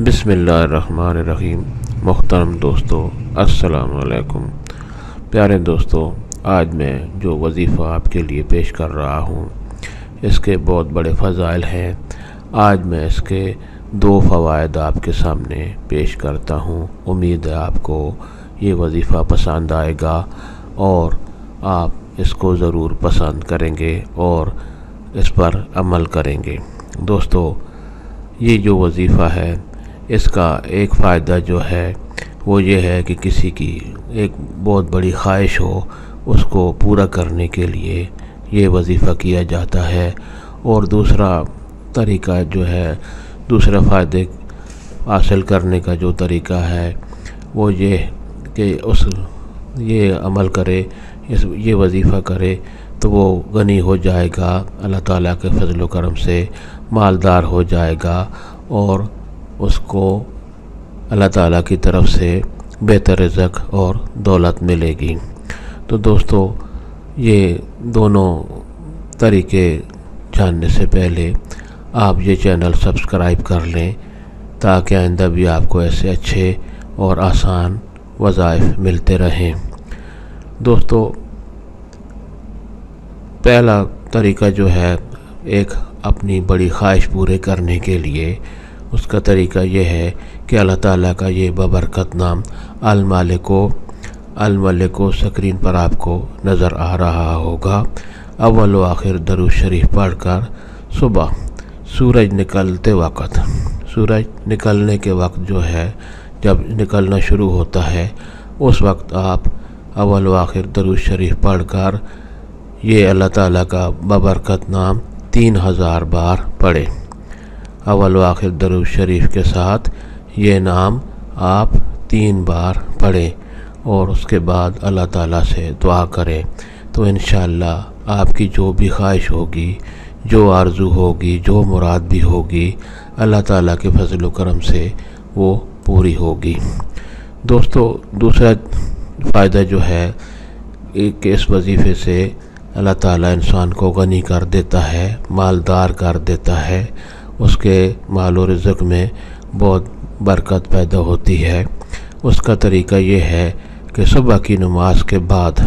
بسم اللہ الرحمن الرحیم۔ محترم دوستو، السلام علیکم۔ پیارے دوستو، آج میں جو وظیفہ آپ کے لیے پیش کر رہا ہوں اس کے بہت بڑے فضائل ہیں۔ آج میں اس کے 2 فوائد آپ کے سامنے پیش کرتا ہوں۔ امید ہے آپ کو یہ وظیفہ پسند آئے گا اور آپ اس کو ضرور پسند کریں گے اور اس پر عمل کریں گے۔ دوستو، یہ جو وظیفہ ہے اس کا ایک فائدہ جو ہے وہ یہ ہے کہ کسی کی ایک بہت بڑی خواہش ہو اس کو پورا کرنے کے لیے یہ وظیفہ کیا جاتا ہے۔ اور دوسرا طریقہ جو ہے، دوسرا فائدے حاصل کرنے کا جو طریقہ ہے وہ یہ کہ یہ عمل کرے، یہ وظیفہ کرے تو وہ غنی ہو جائے گا، اللہ تعالیٰ کے فضل و کرم سے مالدار ہو جائے گا اور اس کو اللہ تعالیٰ کی طرف سے بہتر رزق اور دولت ملے گی۔ تو دوستو، یہ دونوں طریقے جاننے سے پہلے آپ یہ چینل سبسکرائب کر لیں تاکہ آئندہ بھی آپ کو ایسے اچھے اور آسان وظائف ملتے رہیں۔ دوستو، پہلا طریقہ جو ہے ایک اپنی بڑی خواہش پورے کرنے کے لیے، اس کا طریقہ یہ ہے کہ اللہ تعالیٰ کا یہ بابرکت نام الملک سکرین پر آپ کو نظر آ رہا ہوگا۔ اول و آخر درود شریف پڑھ کر صبح سورج نکلنے کے وقت جو ہے، جب نکلنا شروع ہوتا ہے اس وقت آپ اول و آخر درود شریف پڑھ کر یہ اللہ تعالیٰ کا بابرکت نام 3000 بار پڑھیں۔ اول و آخر درود شریف کے ساتھ یہ نام آپ 3 بار پڑھیں اور اس کے بعد اللہ تعالیٰ سے دعا کریں تو انشاءاللہ آپ کی جو بھی خواہش ہوگی، جو آرزو ہوگی، جو مراد بھی ہوگی، اللہ تعالیٰ کے فضل و کرم سے وہ پوری ہوگی۔ دوستو، دوسرا فائدہ جو ہے کہ اس وظیفے سے اللہ تعالیٰ انسان کو غنی کر دیتا ہے، مالدار کر دیتا ہے، اس کے مال و رزق میں بہت برکت پیدا ہوتی ہے۔ اس کا طریقہ یہ ہے کہ صبح کی نماز کے بعد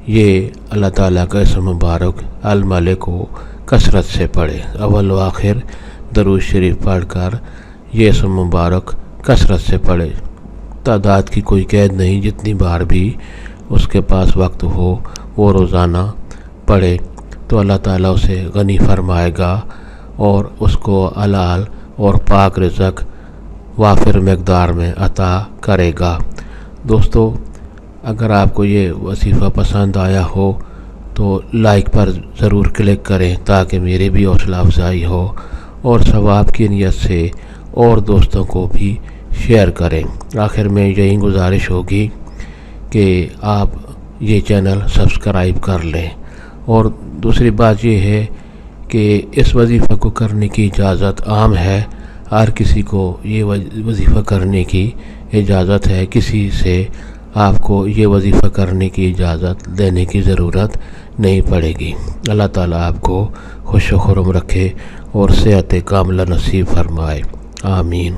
یہ اللہ تعالیٰ کا اسم مبارک الملک کو کثرت سے پڑھے۔ اول و آخر درود شریف پڑھ کر یہ اسم مبارک کثرت سے پڑھے، تعداد کی کوئی قید نہیں، جتنی بار بھی اس کے پاس وقت ہو وہ روزانہ پڑھے تو اللہ تعالیٰ اسے غنی فرمائے گا اور اس کو حلال اور پاک رزق وافر مقدار میں عطا کرے گا۔ دوستو، اگر آپ کو یہ وظیفہ پسند آیا ہو تو لائک پر ضرور کلک کریں تاکہ میری بھی حوصلہ افزائی ہو اور ثواب کی نیت سے اور دوستوں کو بھی شیئر کریں۔ آخر میں یہی گزارش ہوگی کہ آپ یہ چینل سبسکرائب کر لیں۔ اور دوسری بات یہ ہے کہ اس وظیفہ کو کرنے کی اجازت عام ہے، ہر کسی کو یہ وظیفہ کرنے کی اجازت ہے، کسی سے آپ کو یہ وظیفہ کرنے کی اجازت لینے کی ضرورت نہیں پڑے گی۔ اللہ تعالیٰ آپ کو خوش و خرم رکھے اور صحت کاملہ نصیب فرمائے، آمین۔